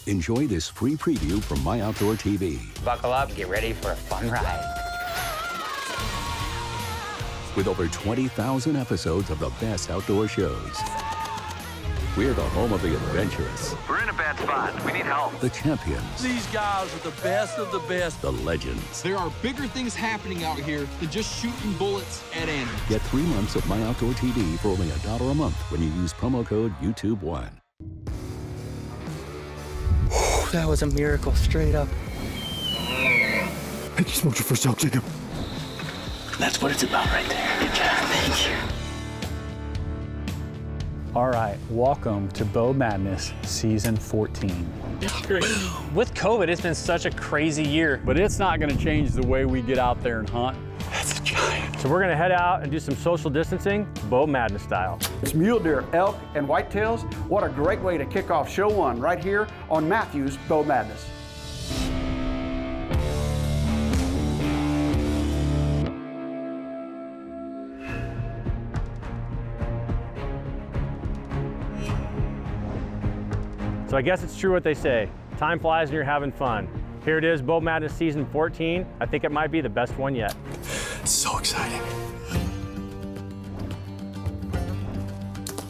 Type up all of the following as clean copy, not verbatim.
Enjoy this free preview from MyOutdoorTV. Buckle up, get ready for a fun ride. With over 20,000 episodes of the best outdoor shows. We're the home of the adventurous. We're in a bad spot. We need help. The champions. These guys are the best of the best. The legends. There are bigger things happening out here than just shooting bullets at animals. Get 3 months of MyOutdoorTV for only $1 a month when you use promo code YouTube1. That was a miracle, straight up. I think you smoked your first elk, Jacob. That's what it's about right there. Good job, thank you. All right, welcome to Bow Madness Season 14. Great. With COVID, it's been such a crazy year. But it's not gonna change the way we get out there and hunt. That's a giant. So we're gonna head out and do some social distancing, Bow Madness style. It's mule deer, elk, and whitetails. What a great way to kick off Show 1 right here on Matthew's Bow Madness. So I guess it's true what they say. Time flies when you're having fun. Here it is, Bow Madness Season 14. I think it might be the best one yet. It's so exciting.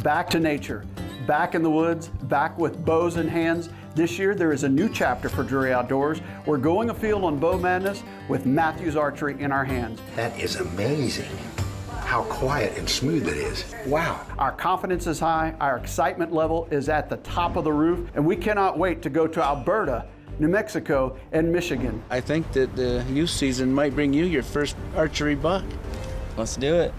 Back to nature, back in the woods, back with bows in hands. This year there is a new chapter for Drury Outdoors. We're going afield on Bow Madness with Matthew's archery in our hands. That is amazing. How quiet and smooth it is. Wow. Our confidence is high, our excitement level is at the top of the roof, and we cannot wait to go to Alberta, New Mexico, and Michigan. I think that the youth season might bring you your first archery buck. Let's do it.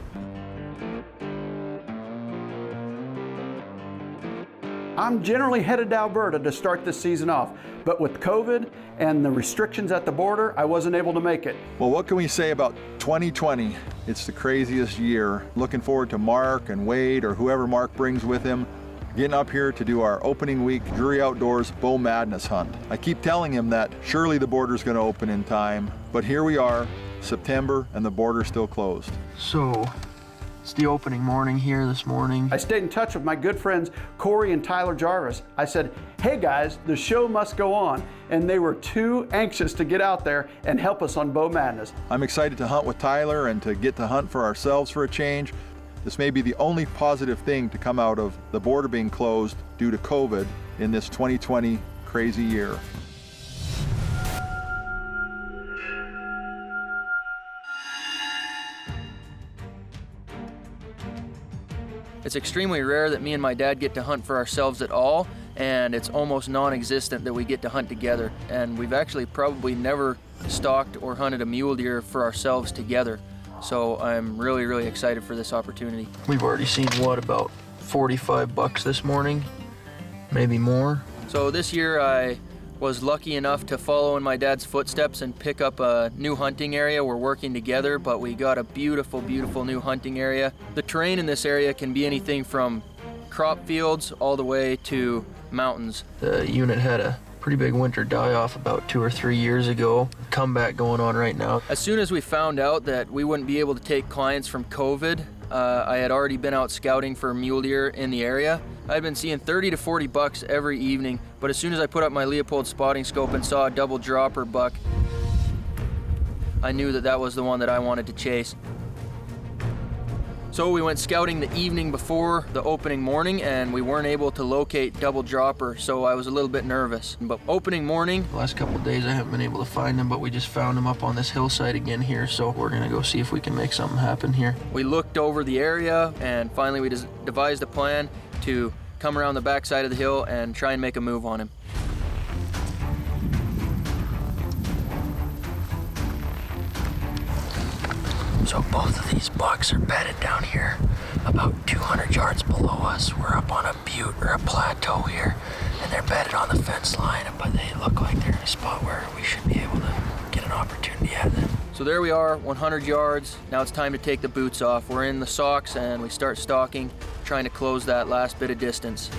I'm generally headed to Alberta to start this season off, but with COVID and the restrictions at the border, I wasn't able to make it. Well, what can we say about 2020? It's the craziest year. Looking forward to Mark and Wade or whoever Mark brings with him, getting up here to do our opening week Drury Outdoors Bow Madness hunt. I keep telling him that surely the border's gonna open in time, but here we are, September, and the border's still closed. So, it's the opening morning here this morning. I stayed in touch with my good friends Corey and Tyler Jarvis. I said, hey guys, the show must go on. And they were too anxious to get out there and help us on Bow Madness. I'm excited to hunt with Tyler and to get to hunt for ourselves for a change. This may be the only positive thing to come out of the border being closed due to COVID in this 2020 crazy year. It's extremely rare that me and my dad get to hunt for ourselves at all, and it's almost non-existent that we get to hunt together. And we've actually probably never stalked or hunted a mule deer for ourselves together. So I'm really, really excited for this opportunity. We've already seen, what, about 45 bucks this morning? Maybe more. So this year I was lucky enough to follow in my dad's footsteps and pick up a new hunting area. We're working together, but we got a beautiful, beautiful new hunting area. The terrain in this area can be anything from crop fields all the way to mountains. The unit had a pretty big winter die-off about 2 or 3 years ago. Comeback going on right now. As soon as we found out that we wouldn't be able to take clients from COVID, I had already been out scouting for mule deer in the area. I'd been seeing 30 to 40 bucks every evening, but as soon as I put up my Leopold spotting scope and saw a double dropper buck, I knew that that was the one that I wanted to chase. So we went scouting the evening before the opening morning, and we weren't able to locate double dropper, so I was a little bit nervous. But opening morning, the last couple of days I haven't been able to find them, but we just found them up on this hillside again here, so we're gonna go see if we can make something happen here. We looked over the area, and finally we devised a plan to come around the backside of the hill and try and make a move on him. So both of these bucks are bedded down here about 200 yards below us. We're up on a butte or a plateau here, and they're bedded on the fence line, but they look like they're in a spot where we should be able to get an opportunity at them. So there we are, 100 yards. Now it's time to take the boots off. We're in the socks and we start stalking, trying to close that last bit of distance.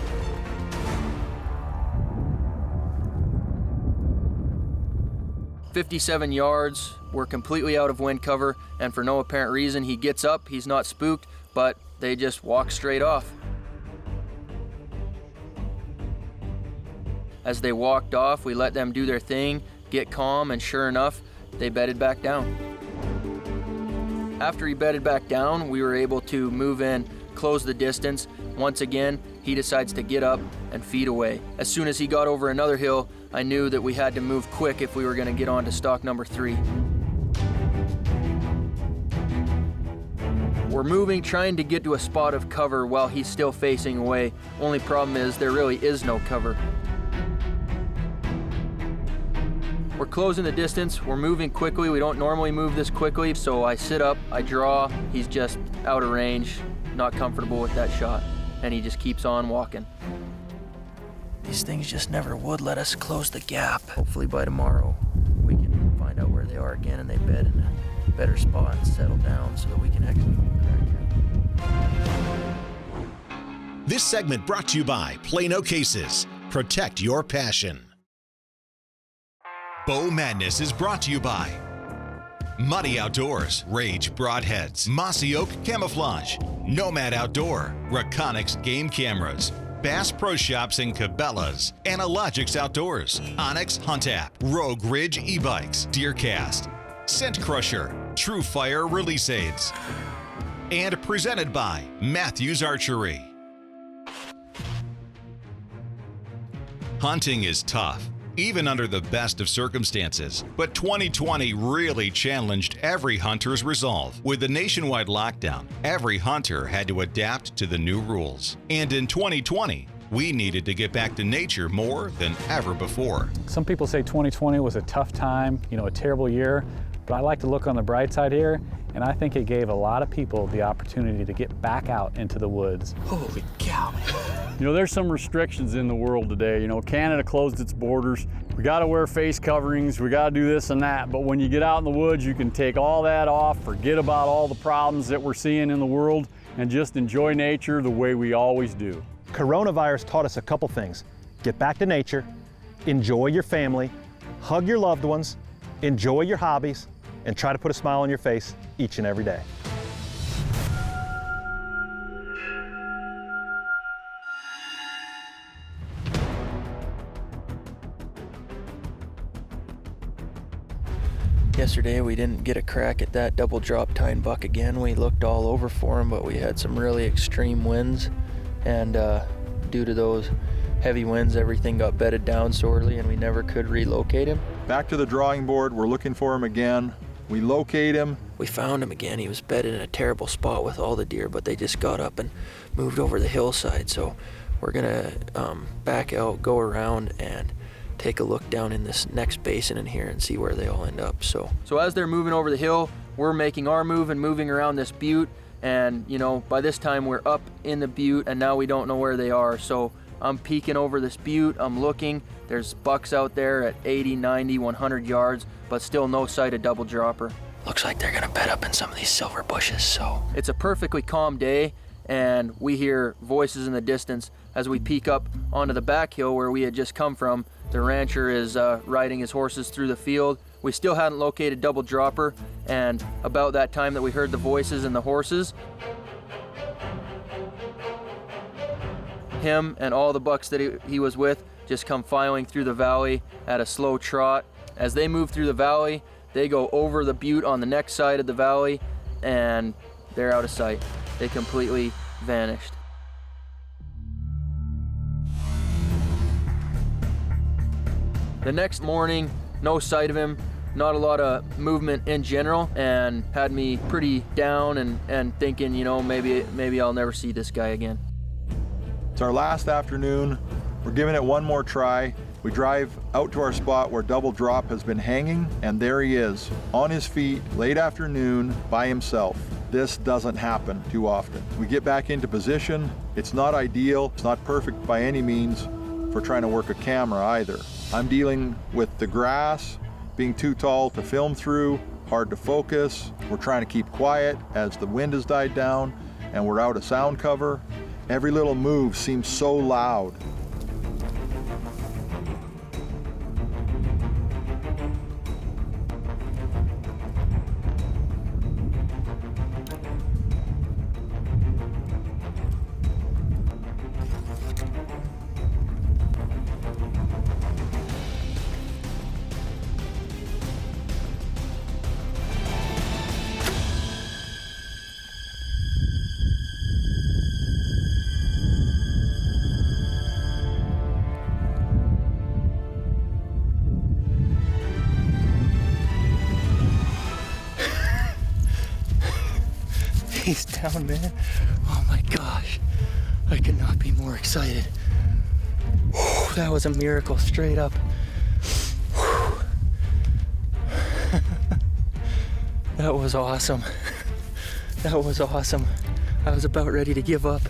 "57 yards, we're completely out of wind cover, and for no apparent reason, he gets up, he's not spooked, but they just walk straight off. As they walked off, we let them do their thing, get calm, and sure enough, they bedded back down. After he bedded back down, we were able to move in, close the distance. Once again, he decides to get up and feed away. As soon as he got over another hill, I knew that we had to move quick if we were going to get on to stock number 3. We're moving, trying to get to a spot of cover while he's still facing away. Only problem is there really is no cover. We're closing the distance, we're moving quickly. We don't normally move this quickly, so I sit up, I draw. He's just out of range, not comfortable with that shot, and he just keeps on walking. These things just never would let us close the gap. Hopefully by tomorrow we can find out where they are again and they bed in a better spot and settle down so that we can actually crack here. This segment brought to you by Plano Cases. Protect your passion. Bow Madness is brought to you by Muddy Outdoors, Rage Broadheads, Mossy Oak Camouflage, Nomad Outdoor, Raconics Game Cameras, Bass Pro Shops and Cabela's, Analogics Outdoors, Onyx Hunt App, Rogue Ridge E-Bikes, Deercast, Scent Crusher, True Fire Release Aids, and presented by Matthews Archery. Hunting is tough, even under the best of circumstances. But 2020 really challenged every hunter's resolve. With the nationwide lockdown, every hunter had to adapt to the new rules. And in 2020, we needed to get back to nature more than ever before. Some people say 2020 was a tough time, a terrible year, but I like to look on the bright side here, and I think it gave a lot of people the opportunity to get back out into the woods. Holy cow. There's some restrictions in the world today. Canada closed its borders. We got to wear face coverings. We got to do this and that. But when you get out in the woods, you can take all that off, forget about all the problems that we're seeing in the world, and just enjoy nature the way we always do. Coronavirus taught us a couple things. Get back to nature, enjoy your family, hug your loved ones, enjoy your hobbies, and try to put a smile on your face each and every day. Yesterday we didn't get a crack at that double drop tine buck again. We looked all over for him, but we had some really extreme winds, and due to those heavy winds, everything got bedded down so early and we never could relocate him. Back to the drawing board, we're looking for him again. We locate him. We found him again. He was bedded in a terrible spot with all the deer, but they just got up and moved over the hillside. So we're gonna back out, go around, and take a look down in this next basin in here and see where they all end up. So as they're moving over the hill, we're making our move and moving around this butte. And by this time we're up in the butte and now we don't know where they are. So I'm peeking over this butte, I'm looking. There's bucks out there at 80, 90, 100 yards, but still no sight of double dropper. Looks like they're gonna bed up in some of these silver bushes, so. It's a perfectly calm day, and we hear voices in the distance as we peek up onto the back hill where we had just come from. The rancher is riding his horses through the field. We still hadn't located double dropper, and about that time that we heard the voices and the horses, him and all the bucks that he was with just come filing through the valley at a slow trot. As they move through the valley, they go over the butte on the next side of the valley, and they're out of sight. They completely vanished. The next morning, no sight of him, not a lot of movement in general, and had me pretty down and thinking, maybe I'll never see this guy again. It's our last afternoon. We're giving it one more try. We drive out to our spot where double drop has been hanging, and there he is, on his feet, late afternoon, by himself. This doesn't happen too often. We get back into position. It's not ideal. It's not perfect by any means for trying to work a camera either. I'm dealing with the grass being too tall to film through, hard to focus. We're trying to keep quiet as the wind has died down and we're out of sound cover. Every little move seems so loud. face down, man. Oh my gosh. I could not be more excited. Whew, that was a miracle, straight up. That was awesome. That was awesome. I was about ready to give up.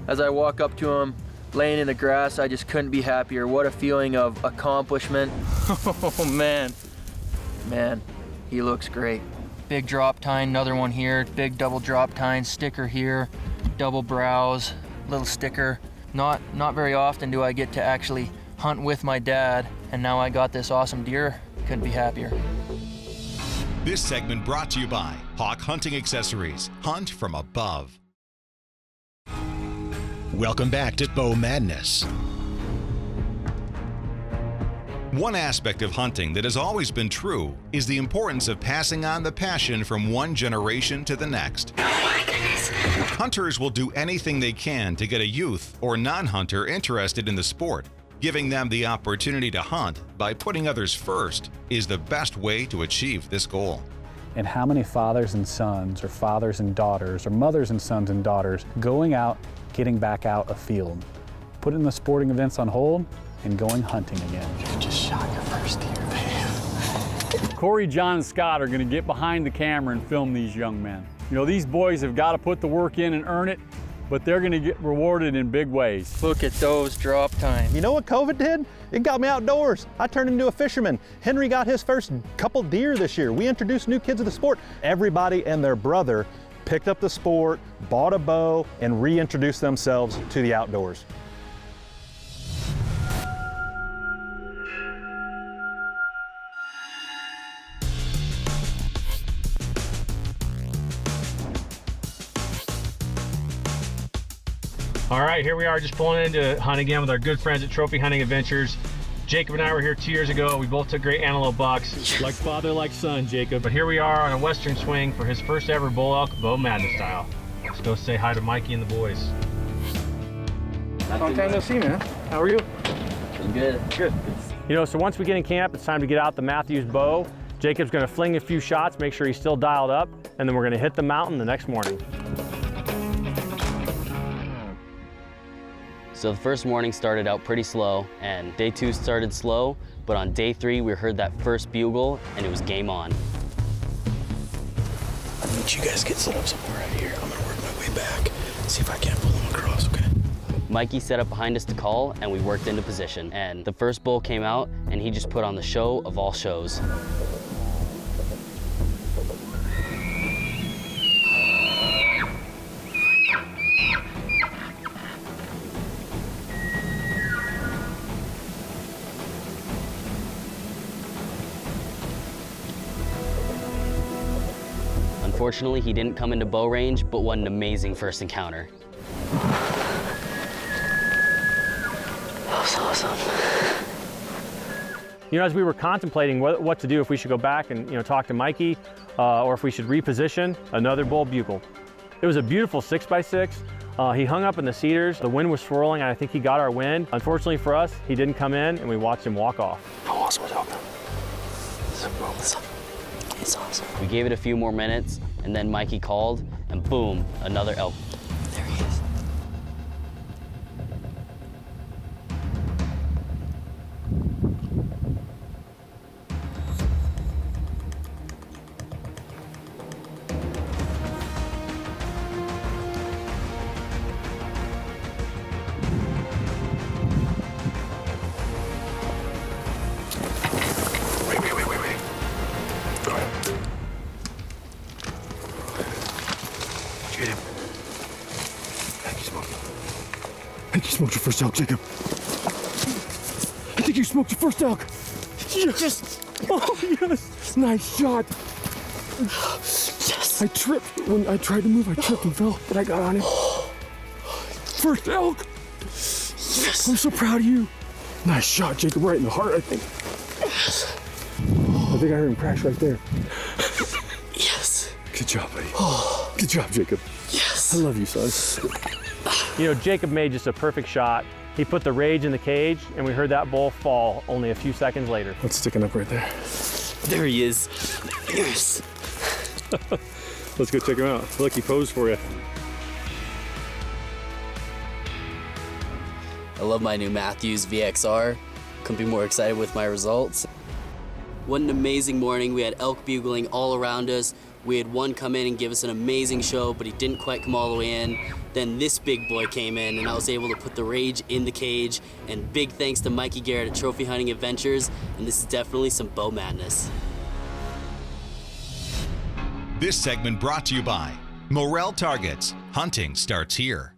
As I walk up to him, laying in the grass, I just couldn't be happier. What a feeling of accomplishment. Oh man. Man, he looks great. Big drop tine, another one here. Big double drop tine, sticker here, double brows, little sticker. Not very often do I get to actually hunt with my dad, and now I got this awesome deer. Couldn't be happier. This segment brought to you by Hawk Hunting Accessories. Hunt from above. Welcome back to Bow Madness. One aspect of hunting that has always been true is the importance of passing on the passion from one generation to the next. Oh my goodness. Hunters will do anything they can to get a youth or non-hunter interested in the sport. Giving them the opportunity to hunt by putting others first is the best way to achieve this goal. And how many fathers and sons, or fathers and daughters, or mothers and sons and daughters going out, getting back out afield, putting the sporting events on hold, and going hunting again. You just shot your first deer, man. Corey, John, and Scott are going to get behind the camera and film these young men. You know, these boys have got to put the work in and earn it, but they're going to get rewarded in big ways. Look at those drop times. You know what COVID did? It got me outdoors. I turned into a fisherman. Henry got his first couple deer this year. We introduced new kids to the sport. Everybody and their brother picked up the sport, bought a bow, and reintroduced themselves to the outdoors. All right, here we are just pulling in to hunt again with our good friends at Trophy Hunting Adventures. Jacob and I were here 2 years ago. We both took great antelope bucks. Like father, like son, Jacob. But here we are on a western swing for his first ever bull elk, Bow Madness style. Let's go say hi to Mikey and the boys. Long time no see, man. How are you? Good. Good. You know, so once we get in camp, it's time to get out the Matthews bow. Jacob's gonna fling a few shots, make sure he's still dialed up, and then we're gonna hit the mountain the next morning. So the first morning started out pretty slow, and day 2 started slow, but on day 3 we heard that first bugle, and it was game on. I'll meet you guys get set up somewhere out here. I'm gonna work my way back, see if I can't pull them across, okay? Mikey set up behind us to call, and we worked into position. And the first bull came out, and he just put on the show of all shows. Unfortunately, he didn't come into bow range, but what an amazing first encounter. That was awesome. You know, as we were contemplating what to do, if we should go back and, talk to Mikey, or if we should reposition, another bull bugle. It was a beautiful 6x6. He hung up in the cedars. The wind was swirling, and I think he got our wind. Unfortunately for us, he didn't come in, and we watched him walk off. How awesome was that? It's awesome. We gave it a few more minutes, and then Mikey called, and boom, another elk. There he is. I think you smoked your first elk, Jacob. I think you smoked your first elk. Yes. Oh, yes. Nice shot. Yes. I tripped. When I tried to move, I tripped and fell, but I got on him. First elk. Yes. I'm so proud of you. Nice shot, Jacob. Right in the heart, I think. Yes. I think I heard him crash right there. Yes. Good job, buddy. Good job, Jacob. Yes. I love you, son. You know, Jacob made just a perfect shot. He put the rage in the cage, and we heard that bull fall only a few seconds later. What's sticking up right there? There he is. Yes. Let's go check him out. Look, he posed for you. I love my new Matthews VXR. Couldn't be more excited with my results. What an amazing morning. We had elk bugling all around us. We had one come in and give us an amazing show, but he didn't quite come all the way in. Then this big boy came in, and I was able to put the Rage in the cage. And big thanks to Mikey Garrett at Trophy Hunting Adventures, and this is definitely some bow madness. This segment brought to you by Morel Targets. Hunting starts here.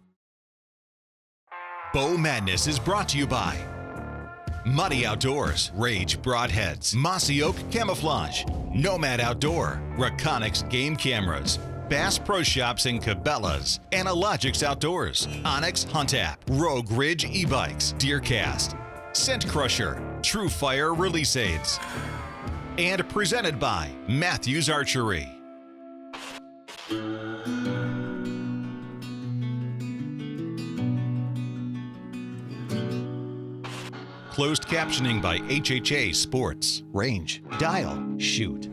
Bow Madness is brought to you by Muddy Outdoors, Rage Broadheads, Mossy Oak Camouflage, Nomad Outdoor, Raconics Game Cameras, Bass Pro Shops and Cabela's, Analogics Outdoors, Onyx Hunt App, Rogue Ridge E-Bikes, Deercast, Scent Crusher, True Fire Release Aids, and presented by Matthews Archery. Closed captioning by HHA Sports. Range, dial, shoot.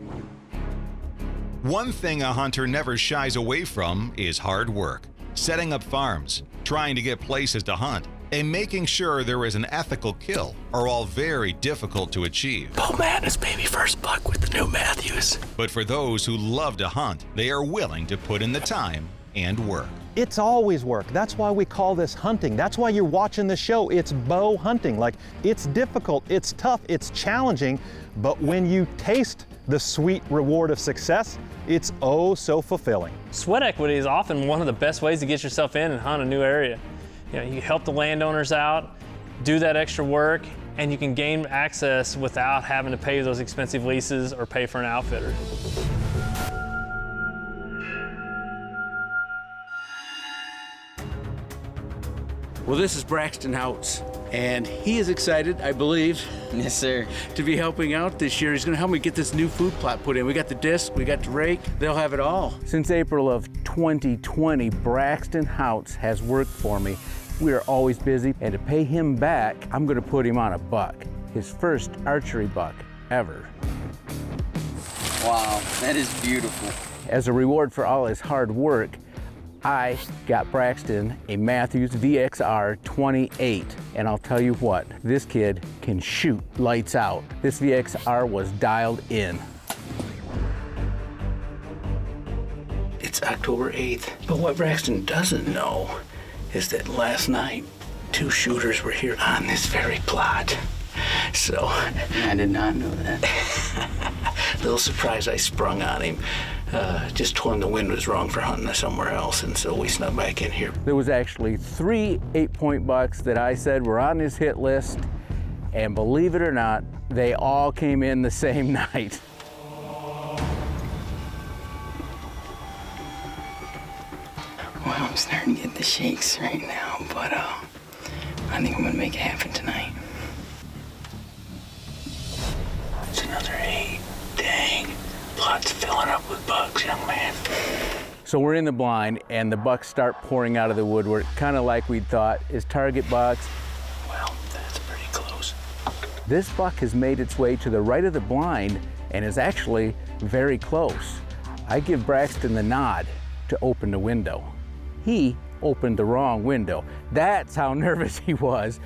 One thing a hunter never shies away from is hard work. Setting up farms, trying to get places to hunt, and making sure there is an ethical kill are all very difficult to achieve. Bow Madness, baby, first buck with the new Matthews. But for those who love to hunt, they are willing to put in the time and work. It's always work. That's why we call this hunting. That's why you're watching the show. It's bow hunting. Like, it's difficult, it's tough, it's challenging, but when you taste the sweet reward of success, it's oh so fulfilling. Sweat equity is often one of the best ways to get yourself in and hunt a new area. You know, you help the landowners out, do that extra work, and you can gain access without having to pay those expensive leases or pay for an outfitter. Well, this is Braxton Houts, and he is excited, I believe. Yes, sir. To be helping out this year. He's gonna help me get this new food plot put in. We got the disc, we got the rake, they'll have it all. Since April of 2020, Braxton Houts has worked for me. We are always busy, and to pay him back, I'm gonna put him on a buck. His first archery buck ever. Wow, that is beautiful. As a reward for all his hard work, I got Braxton a Matthews VXR 28, and I'll tell you what, this kid can shoot lights out. This VXR was dialed in. It's October 8th, but what Braxton doesn't know is that last night, 2 shooters were here on this very plot. So, I did not know that. Little surprise I sprung on him. Just told him the wind was wrong for hunting somewhere else, and so we snuck back in here. There was actually 3 8-point bucks that I said were on his hit list, and believe it or not, they all came in the same night. Well, I'm starting to get the shakes right now, but I think I'm gonna make it happen tonight. It's another 8. Dang. Plot's filling up with bugs, young man. So we're in the blind, and the bucks start pouring out of the woodwork, kind of like we'd thought. His target bucks. Well, that's pretty close. This buck has made its way to the right of the blind and is actually very close. I give Braxton the nod to open the window. He opened the wrong window. That's how nervous he was.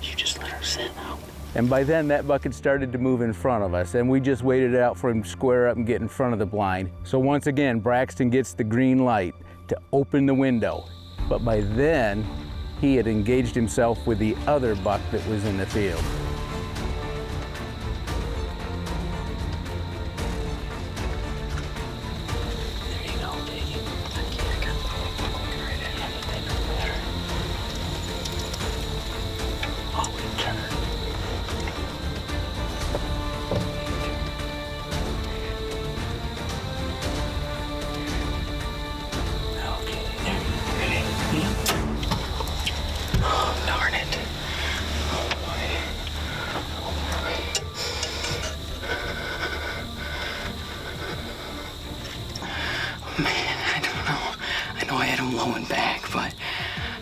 You just let her sit out. And by then, that buck had started to move in front of us, and we just waited out for him to square up and get in front of the blind. So once again, Braxton gets the green light to open the window. But by then, he had engaged himself with the other buck that was in the field. There you go, take it. I got right in on the thing over there. Oh, we turned. Darn it. Man, I don't know. I know I had him low and back, but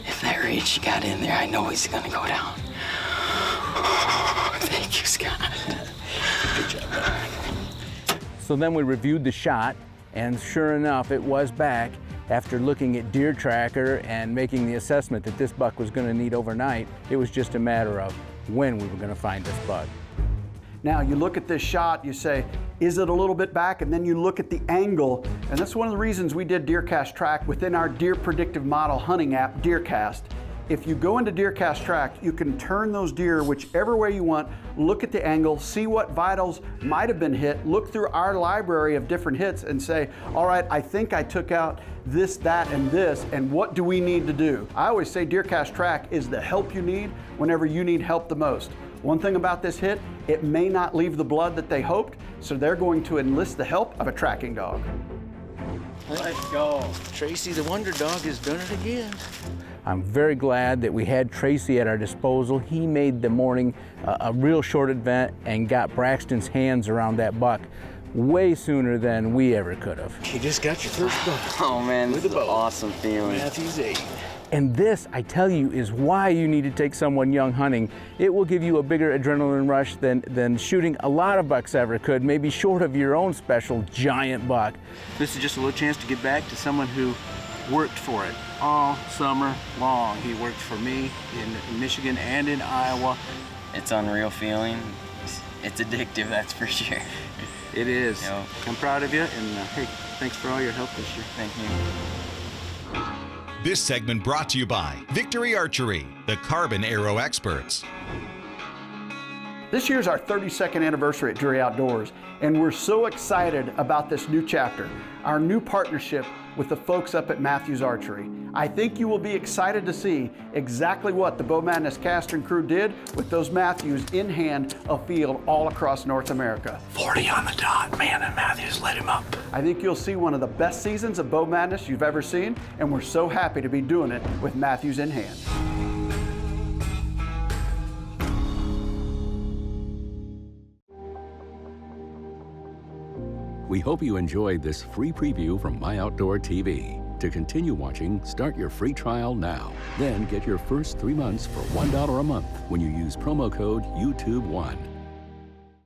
if that reach got in there, I know he's gonna go down. Thank you, Scott. Good job, man. So then we reviewed the shot, And sure enough, it was back after looking at Deer Tracker and making the assessment that this buck was going to need overnight. It was just a matter of when we were going to find this buck. Now you look at this shot, you say, is it a little bit back? And then you look at the angle, and that's one of the reasons we did DeerCast Track within our Deer Predictive Model hunting app, DeerCast. If you go into DeerCast Track, you can turn those deer whichever way you want, look at the angle, see what vitals might have been hit, look through our library of different hits and say, all right, I think I took out this, that, and this, and what do we need to do? I always say DeerCast Track is the help you need whenever you need help the most. One thing about this hit, it may not leave the blood that they hoped, so they're going to enlist the help of a tracking dog. Let's go. Tracy, the Wonder Dog, has done it again. I'm very glad that we had Tracy at our disposal. He made the morning a real short event and got Braxton's hands around that buck way sooner than we ever could have. You just got your first buck. Oh man, this is an awesome feeling. Matthew's 8. And this, I tell you, is why you need to take someone young hunting. It will give you a bigger adrenaline rush than shooting a lot of bucks ever could, maybe short of your own special giant buck. This is just a little chance to get back to someone who worked for it all summer long. He worked for me in Michigan and in Iowa. It's an unreal feeling. It's addictive, that's for sure. It is. Yep. I'm proud of you, and hey, thanks for all your help this year. Thank you. This segment brought to you by Victory Archery, the carbon arrow experts. This year's our 32nd anniversary at Drury Outdoors, and we're so excited about this new chapter, our new partnership with the folks up at Matthews Archery. I think you will be excited to see exactly what the Bow Madness caster and crew did with those Matthews in hand afield all across North America. 40 on the dot, man, and Matthews lit him up. I think you'll see one of the best seasons of Bow Madness you've ever seen, and we're so happy to be doing it with Matthews in hand. We hope you enjoyed this free preview from MyOutdoorTV. To continue watching, start your free trial now. Then get your first 3 months for $1 a month when you use promo code YouTube1.